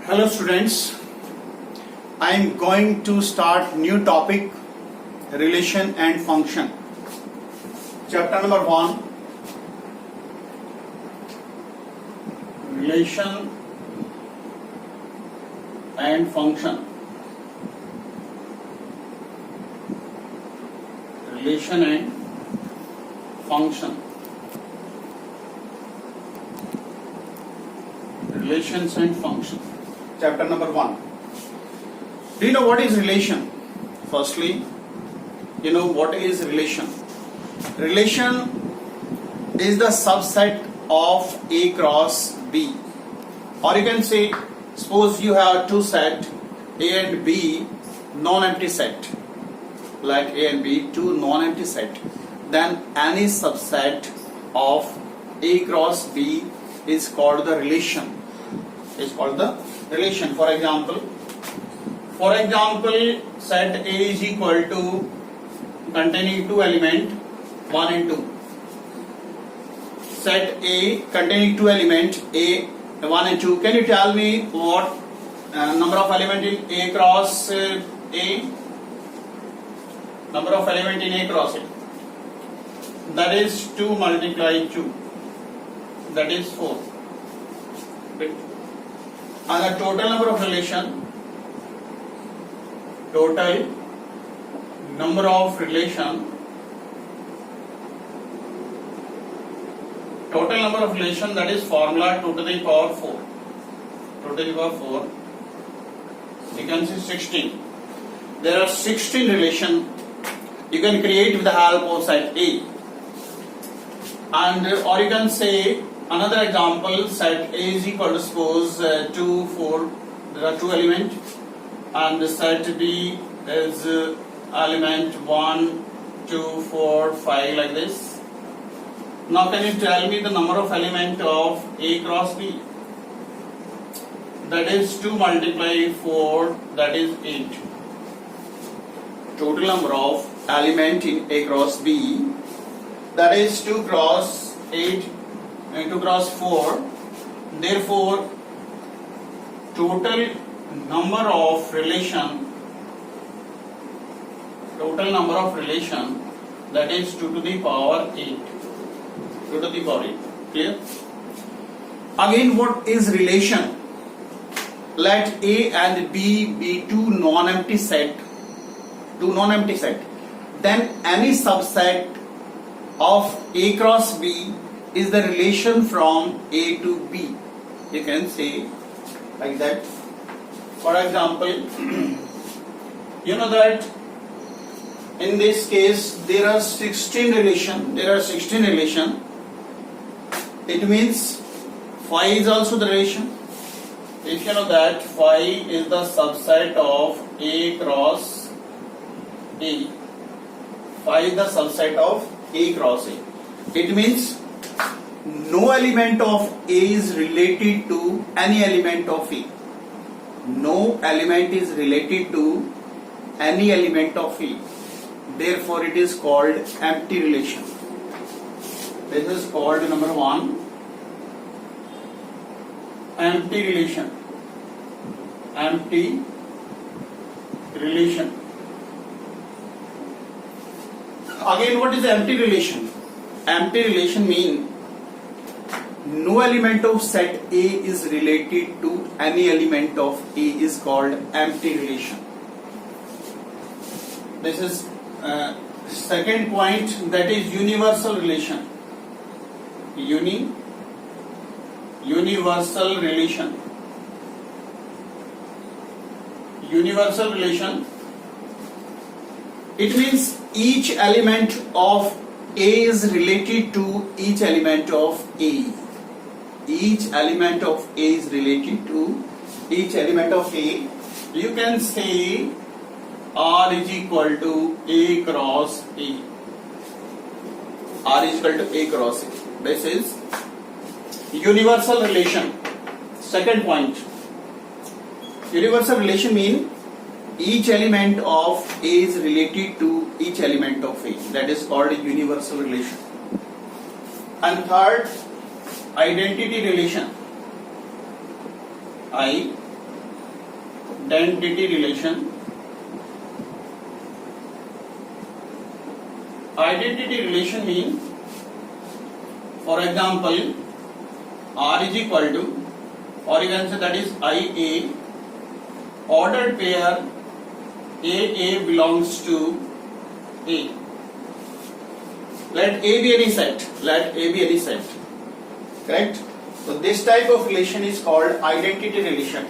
Hello students, I am going to start new topic relation and function. Chapter number 1, relation and function. Relation and function. Relations and function. Chapter number 1. Do you know what is relation? Firstly, you know what is relation. Relation is the subset of A cross B. Or you can say, suppose you have two set A and B, non-empty set. Like A and B, two non-empty set. Then any subset of A cross B is called the relation. Is called the relation. For example, set A is equal to containing two element 1 and 2. Set A containing two element A 1 and 2. Can you tell me what number of element in A cross A? Number of element in A cross A. That is 2 multiply 2. That is 4. And the total number of relation, total number of relation that is formula 2 to the power 4. 2 to the power 4. You can see 16. There are 16 relation you can create with the help of set A. And or you can say another example, set A is equal to suppose 2, 4, there are two elements, and set B is element 1, 2, 4, 5 like this. Now can you tell me the number of element of A cross B? That is 2 multiply 4, that is 8. Total number of element in A cross B, that is 2 cross 8 and 2 cross 4. Therefore, total number of relation that is 2 to the power 8. 2 to the power 8. Clear? Again, what is relation? Let A and B be two non-empty set. Then any subset of A cross B is the relation from A to B. You can say like that. For example, you know that in this case there are 16 relation. It means phi is also the relation. If you know that phi is the subset of A cross A. Phi is the subset of A cross A. It means no element of A is related to any element of A. No element is related to any element of A. Therefore, it is called empty relation. This is called number 1, empty relation. Empty relation. Again, what is empty relation? Empty relation means no element of set A is related to any element of A is called empty relation. This is second point, that is universal relation. Universal relation. Universal relation. It means each element of A is related to each element of A. Each element of A is related to each element of A. You can say R is equal to A cross A. R is equal to A cross A. This is universal relation. Second point. Universal relation means each element of A is related to each element of A. That is called a universal relation. And third, identity relation. Identity relation. Identity relation means, for example, R is equal to, or you can say that is IA, ordered pair AA belongs to A. Let A be any set. Let A be any set. Correct? So this type of relation is called identity relation.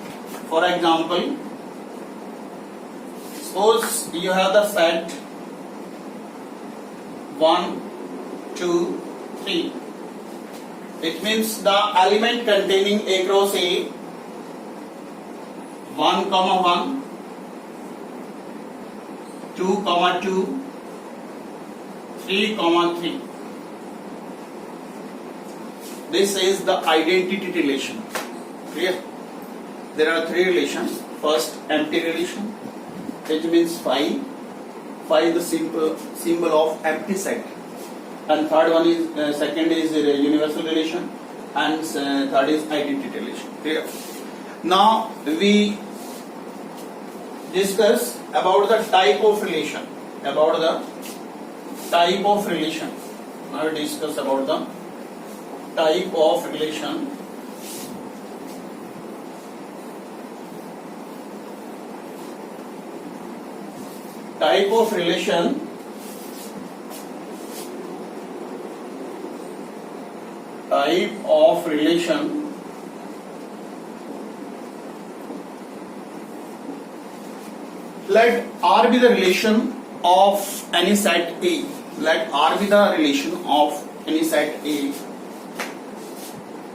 For example, suppose you have the set 1, 2, 3. It means the element containing A cross A, 1, 1, 2, 2, 3, 3. This is the identity relation. Clear? There are three relations. First, empty relation, which means phi. Phi is the symbol of empty set. And third one is, second is universal relation, and third is identity relation. Clear? Now we discuss about the type of relation. About the type of relation. Now we discuss about the type of relation. Type of relation. Type of relation. Let R be the relation of any set A. Let R be the relation of any set A.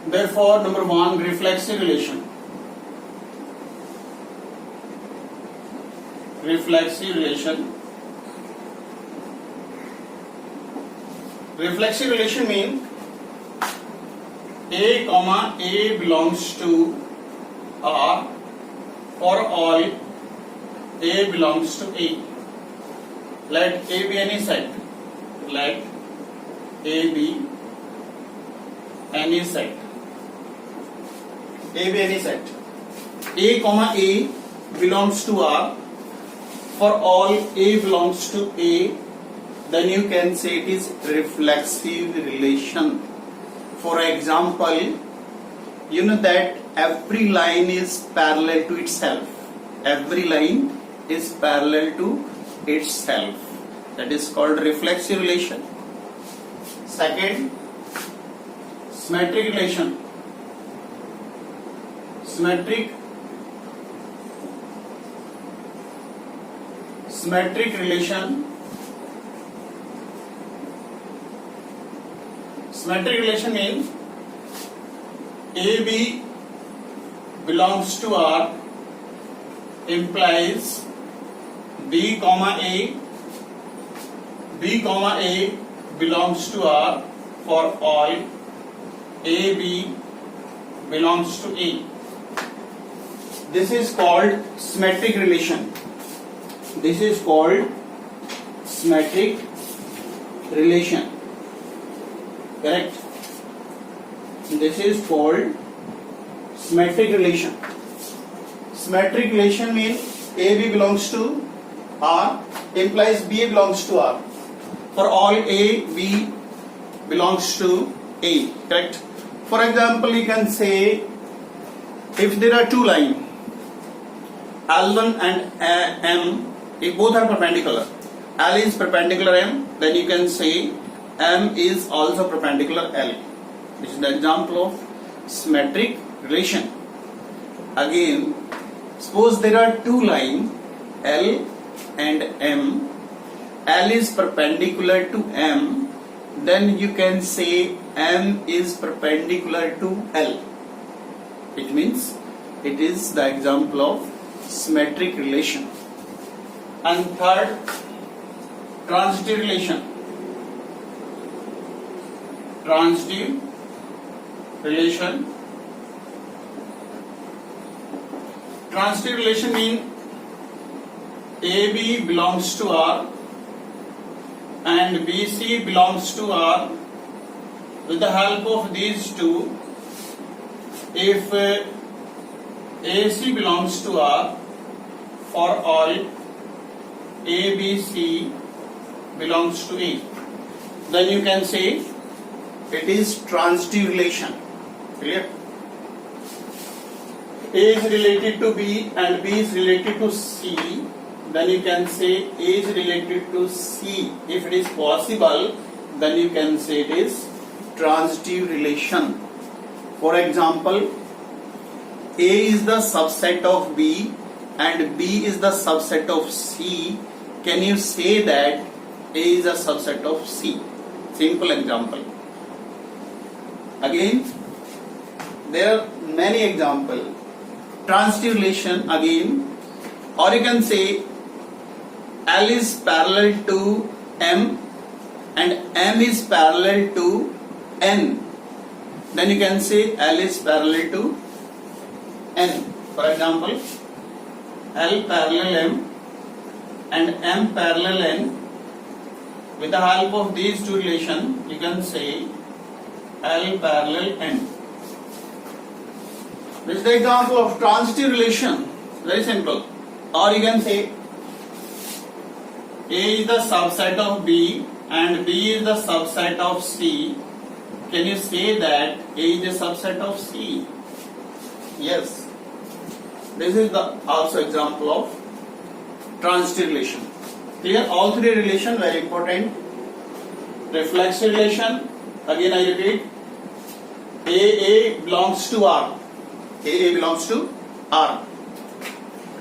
Therefore, number one, reflexive relation. Reflexive relation. Reflexive relation means A comma A belongs to R for all A belongs to A. Let A be any set. Let A be any set. A be any set. A comma A belongs to R for all A belongs to A. Then you can say it is reflexive relation. For example, you know that every line is parallel to itself. Every line is parallel to itself. That is called reflexive relation. Second, symmetric relation. Symmetric relation. Symmetric relation means AB belongs to R implies B comma A belongs to R for all AB belongs to A. This is called symmetric relation. This is called symmetric relation. Correct? This is called symmetric relation. Symmetric relation means AB belongs to R implies B belongs to R. For all A, B belongs to A. Correct? For example, you can say if there are two lines L1 and M, if both are perpendicular, L is perpendicular M, then you can say M is also perpendicular L. This is the example of symmetric relation. Again, suppose there are two lines L and M. L is perpendicular to M, then you can say M is perpendicular to L. It means it is the example of symmetric relation. And third, transitive relation. Transitive relation. Transitive relation means AB belongs to R and BC belongs to R. With the help of these two, if AC belongs to R, for all A, B, C belongs to A, then you can say it is transitive relation. Clear? A is related to B and B is related to C, then you can say A is related to C. If it is possible, then you can say it is transitive relation. For example, A is the subset of B and B is the subset of C. Can you say that A is a subset of C? Simple example. Again, there are many examples. Transitive relation again, or you can say L is parallel to M and M is parallel to N. Then you can say L is parallel to N. For example, L parallel M and M parallel N. With the help of these two relations, you can say L parallel N. This is the example of transitive relation. Very simple. Or you can say A is the subset of B and B is the subset of C. Can you say that A is the subset of C? Yes. This is the also example of transitive relation. Clear? All three relations very important. Reflexive relation. Again I repeat. AA belongs to R. AA belongs to R.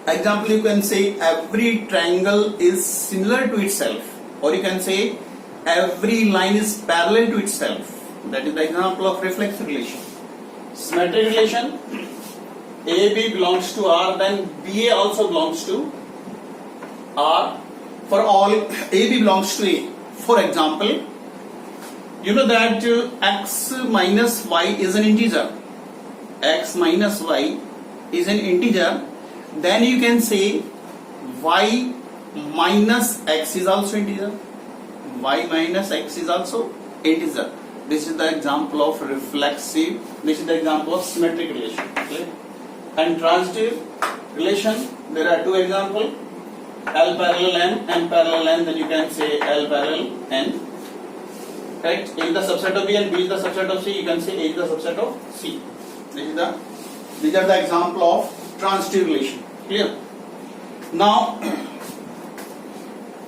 Example, you can say every triangle is similar to itself, or you can say every line is parallel to itself. That is the example of reflexive relation. Symmetric relation. AB belongs to R, then BA also belongs to R. For all AB belongs to A. For example, you know that x minus y is an integer. X minus y is an integer. Then you can say y minus x is also integer. Y minus x is also integer. This is the example of reflexive. This is the example of symmetric relation. Okay? And transitive relation, there are two examples. L parallel M, M parallel N. Then you can say L parallel N. Right? A is the subset of B and B is the subset of C. You can say A is the subset of C. These are the example of transitive relation. Clear? Now,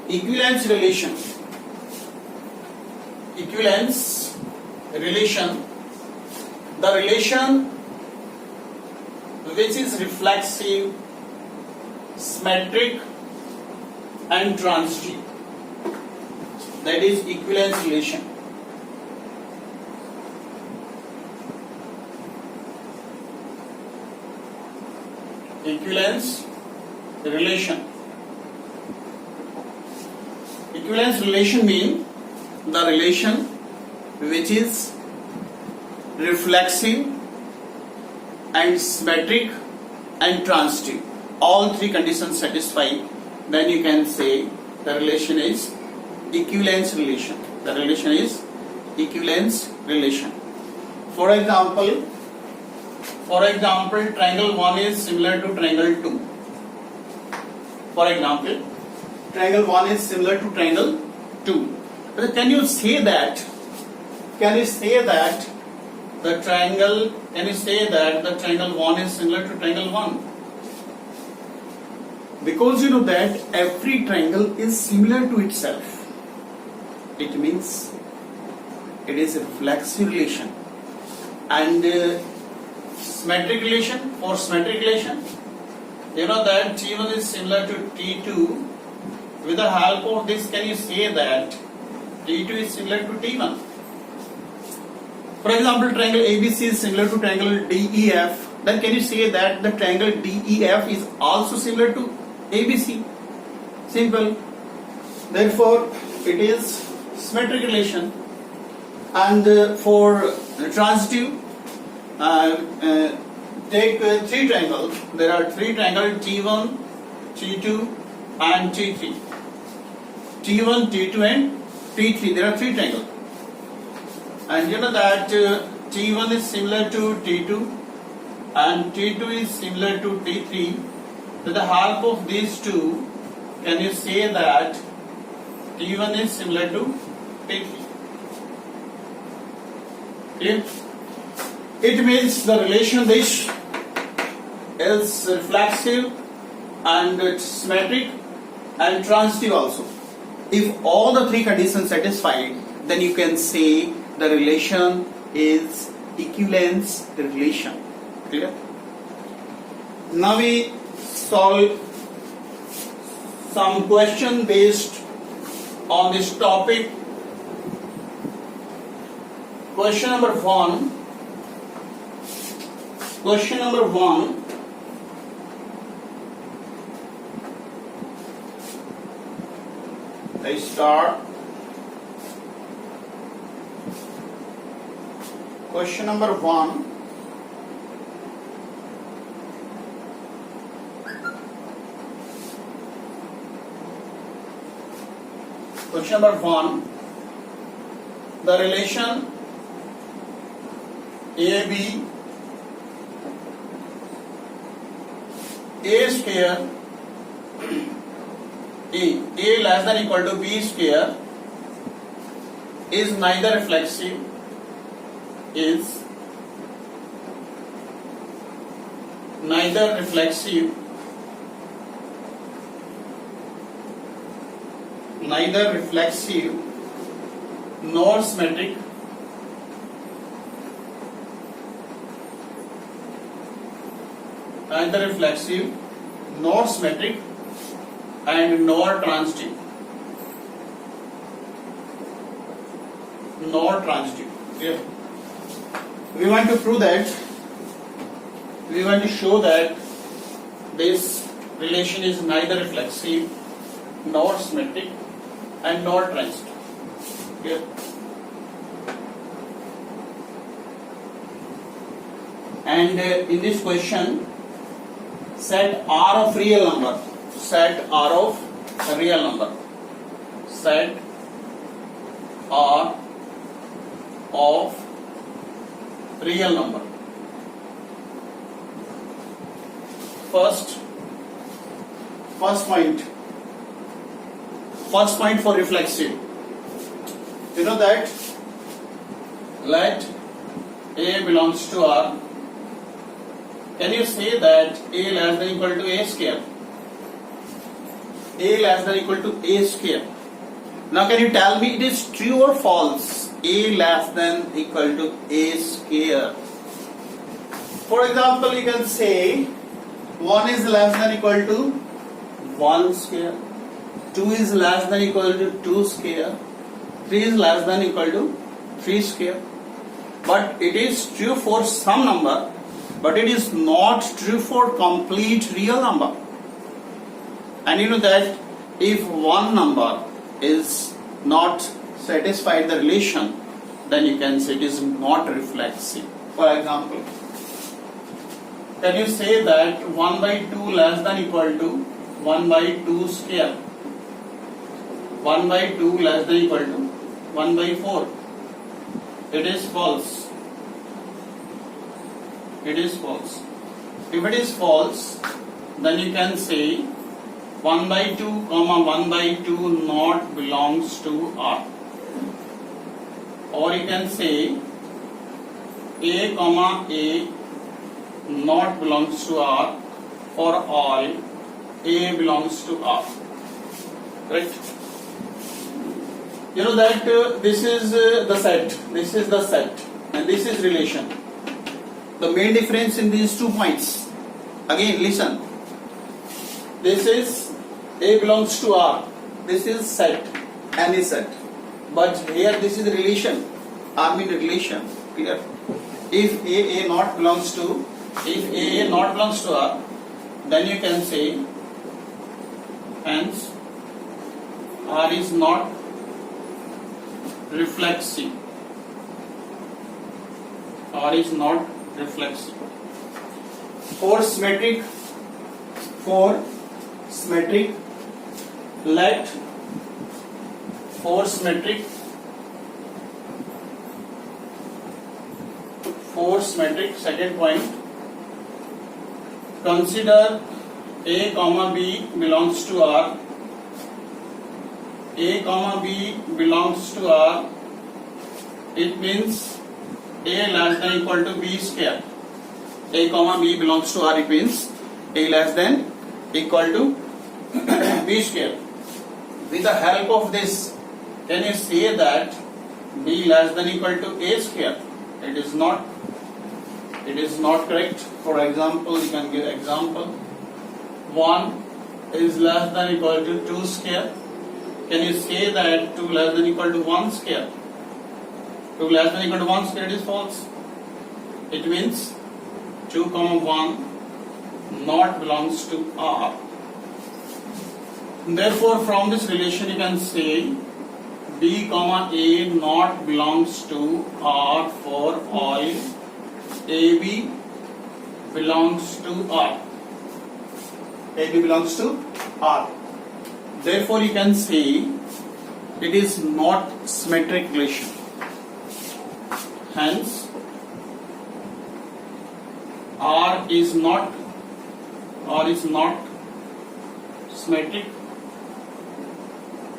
equivalence relation. Equivalence relation. The relation which is reflexive, symmetric, and transitive. That is equivalence relation. Equivalence relation. Equivalence relation means the relation which is reflexive and symmetric and transitive. All three conditions satisfied, then you can say the relation is equivalence relation. The relation is equivalence relation. For example, triangle 1 is similar to triangle 2. For example, triangle 1 is similar to triangle 2. But can you say that the triangle 1 is similar to triangle 1? Because you know that every triangle is similar to itself. It means it is a reflexive relation. And symmetric relation, for symmetric relation, you know that T1 is similar to T2. With the help of this, can you say that T2 is similar to T1? For example, triangle ABC is similar to triangle DEF. Then can you say that the triangle DEF is also similar to ABC? Simple. Therefore, it is symmetric relation. And for transitive, take three triangles. There are three triangles T1, T2 and T3. T1, T2 and T3. There are three triangles. And you know that T1 is similar to T2 and T2 is similar to T3. with the help of these two, can you say that T1 is similar to T3? Clear? It means the relation this is reflexive and it's symmetric and transitive also. If all the three conditions satisfied, then you can say the relation is equivalence relation. Clear? Now we solve some question based on this topic. Question number one. Question number one. I start. Question number one. Question number one. The relation AB A square A less than equal to B square is neither reflexive nor symmetric and nor transitive. Yeah. We want to prove that, we want to show that this relation is neither reflexive nor symmetric and nor transitive. Yeah. And in this question, set R of real number. Set R of real number. Set R of real number. First point for reflexive. You know that let A belongs to R. Can you say that A less than equal to A square? A less than equal to A square. Now can you tell me it is true or false? A less than equal to A square. For example, you can say 1 is less than equal to 1 square, 2 is less than equal to 2 square, 3 is less than equal to 3 square. But it is true for some number, but it is not true for complete real number. And you know that if one number is not satisfied the relation, then you can say it is not reflexive. For example, can you say that 1 by 2 less than equal to 1 by 2 square? 1 by 2 less than equal to 1 by 4. It is false. It is false. If it is false, then you can say 1 by 2 comma 1 by 2 not belongs to R. Or you can say A comma A not belongs to R for all A belongs to R. Right? You know that this is the set, and this is relation. The main difference in these 2 points. Again, listen. This is A belongs to R. This is set, any set. But here this is relation. R means relation. Clear? If A not belongs to R, then you can say hence R is not reflexive. R is not reflexive. For symmetric, let for symmetric, second point, consider A comma B belongs to R. A comma B belongs to R. It means A less than equal to B square. A comma B belongs to R. It means A less than equal to B square. With the help of this, can you say that B less than equal to A square? It is not correct. For example, you can give example. 1 is less than equal to 2 square. Can you say that 2 less than equal to 1 square? 2 less than equal to 1 square is false. It means 2 comma 1 not belongs to R. Therefore, from this relation you can say B comma A not belongs to R for all AB belongs to R. AB belongs to R. Therefore, you can say it is not symmetric relation. Hence, R is not symmetric.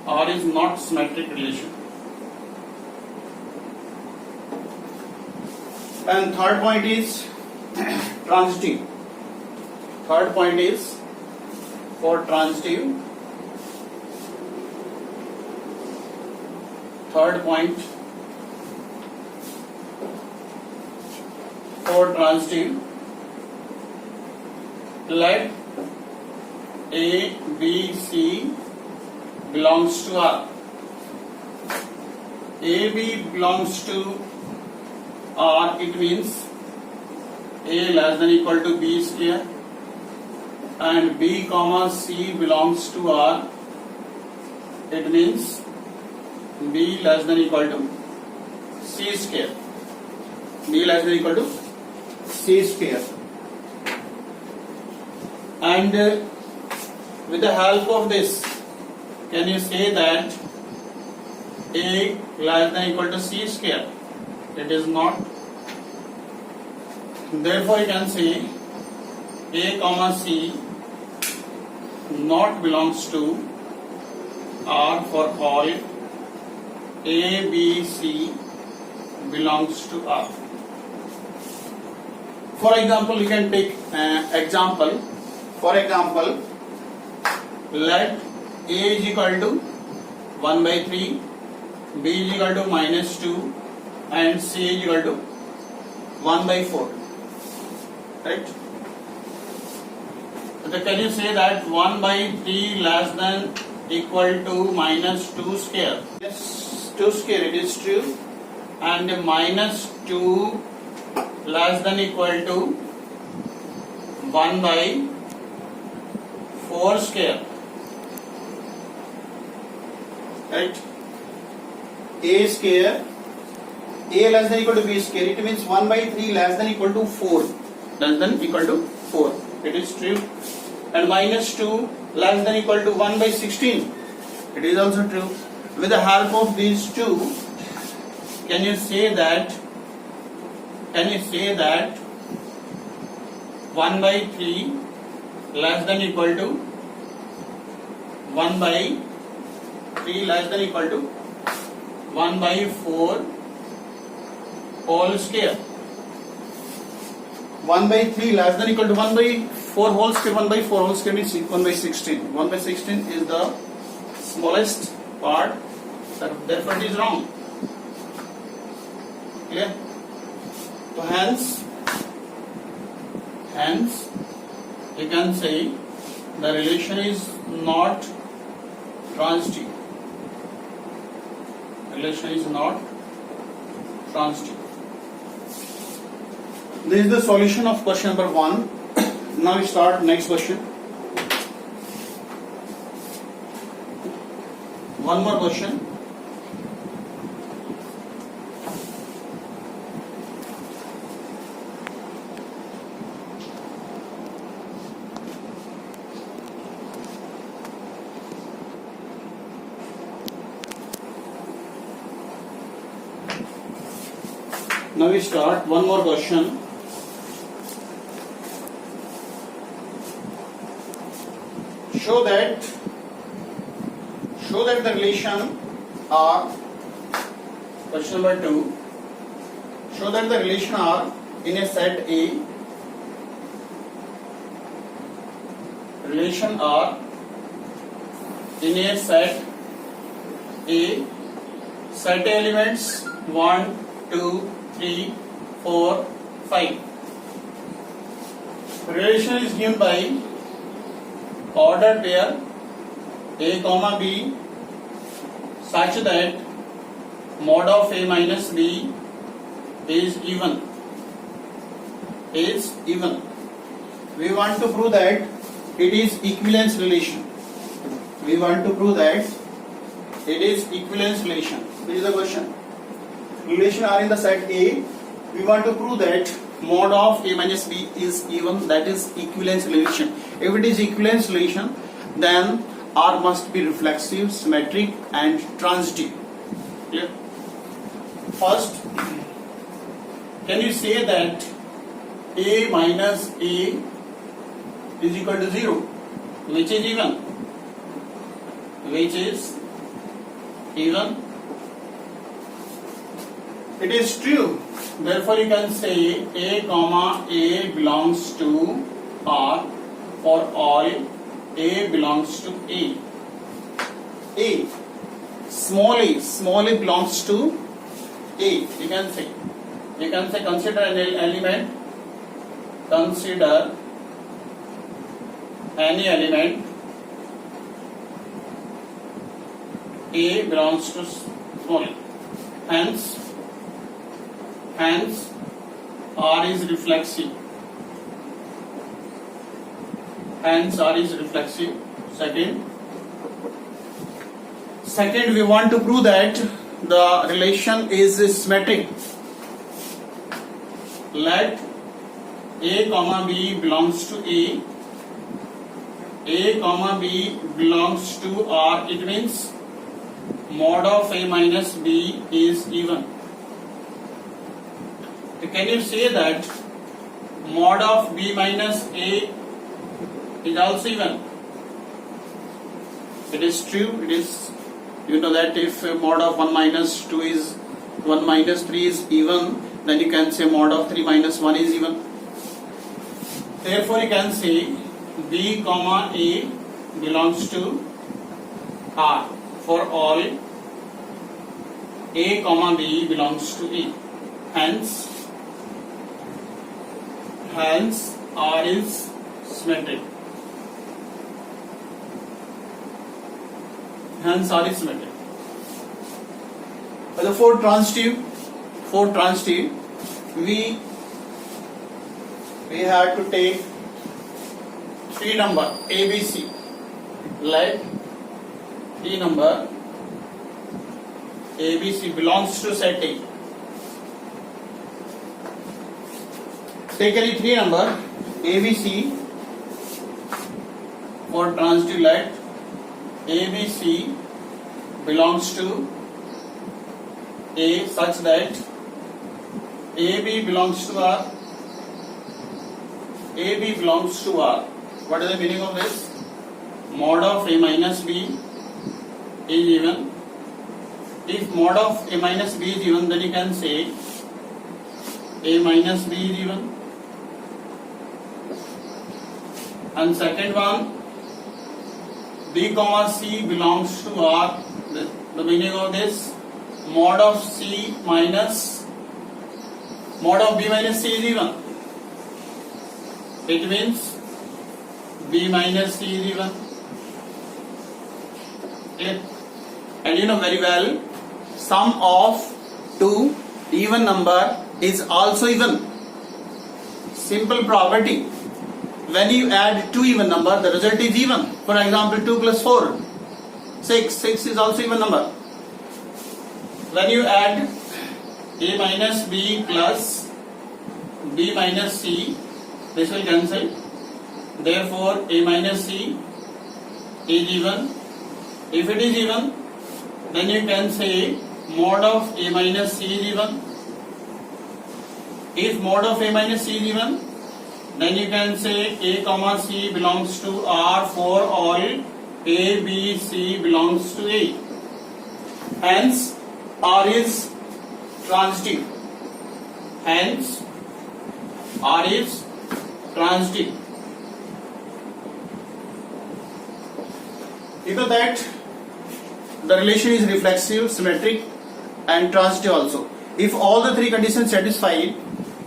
R is not symmetric relation. And third point is transitive. Third point is for transitive. Third point for transitive. Let A, B, C belongs to R. AB belongs to R, it means A less than equal to B square, and B comma C belongs to R, it means B less than equal to C square. B less than equal to C square. And with the help of this, can you say that A less than equal to C square? It is not. Therefore, you can say A comma C not belongs to R for all A, B, C belongs to R. For example, you can take example. For example, let A is equal to 1 by 3, B is equal to minus 2, and C is equal to 1 by 4. Right? So can you say that 1 by 3 less than equal to minus 2 square? Yes, 2 square, it is true. And minus 2 less than equal to 1 by 4 square. Right? A square, A less than equal to B square, it means 1 by 3 less than equal to 4. Less than equal to 4. It is true. And minus 2 less than equal to 1 by 16. It is also true. With the help of these two, can you say that 1 by 3 less than equal to 1 by 3 less than equal to 1 by 4 whole square? 1 by 3 less than equal to 1 by 4 whole square. 1 by 4 whole square means 1 by 16. 1 by 16 is the smallest part, therefore it is wrong. Clear? So hence you can say the relation is not transitive. Relation is not transitive. This is the solution of question number 1. Now we start next question. One more question. Now we start one more question. show that the relation are, question number 2, show that the relation are in a set A, relation are in a set A, set elements 1, 2, 3, 4, 5. Relation is given by ordered pair A comma B such that mod of A minus B is even. We want to prove that it is equivalence relation. We want to prove that it is equivalence relation. This is the question. Relation are in the set A. We want to prove that mod of A minus B is even, that is equivalence relation. If it is equivalence relation, then R must be reflexive, symmetric and transitive. Clear? First, can you say that A minus A is equal to 0, which is even? Which is even? It is true. Therefore, you can say A comma A belongs to R for all A belongs to A. A, small a belongs to A. You can say consider an element. Consider any element A belongs to small a. Hence R is reflexive. Second, we want to prove that the relation is symmetric. Let A comma B belongs to A comma B belongs to R. It means mod of A minus B is even. Can you say that mod of B minus A is also even? It is true. It is, you know that if mod of 1 minus 2 is 1 minus 3 is even, then you can say mod of 3 minus 1 is even. Therefore, you can say B comma A belongs to R for all A comma B belongs to A. Hence R is symmetric. But the for transitive, we have to take 3 number ABC. Let 3 number ABC belongs to set A. Take any 3 number ABC for transitive. Let ABC belongs to A such that AB belongs to R. AB belongs to R. What is the meaning of this? Mod of A minus B is even. If mod of A minus B is even, then you can say A minus B is even. And second one, B comma C belongs to R. The meaning of this, mod of B minus C is even. It means B minus C is even. Clear? And you know very well, sum of 2 even number is also even. Simple property. When you add 2 even number, the result is even. For example, 2 plus 4, 6. 6 is also even number. When you add A minus B plus B minus C, this will cancel. Therefore, A minus C is even. If it is even, then you can say mod of A minus C is even. If mod of A minus C is even, then you can say A comma C belongs to R for all A, B, C belongs to A. Hence, R is transitive. Hence, R is transitive. You know that the relation is reflexive, symmetric, and transitive also. If all the three conditions satisfied,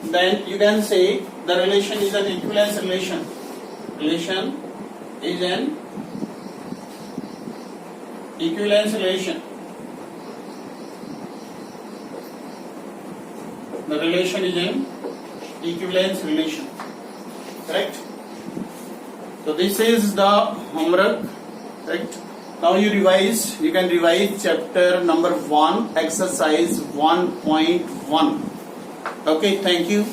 then you can say the relation is an equivalence relation. Relation is an equivalence relation. The relation is an equivalence relation. Correct? So this is the homework. Correct? Now you can revise chapter number 1, exercise 1.1. Okay, thank you.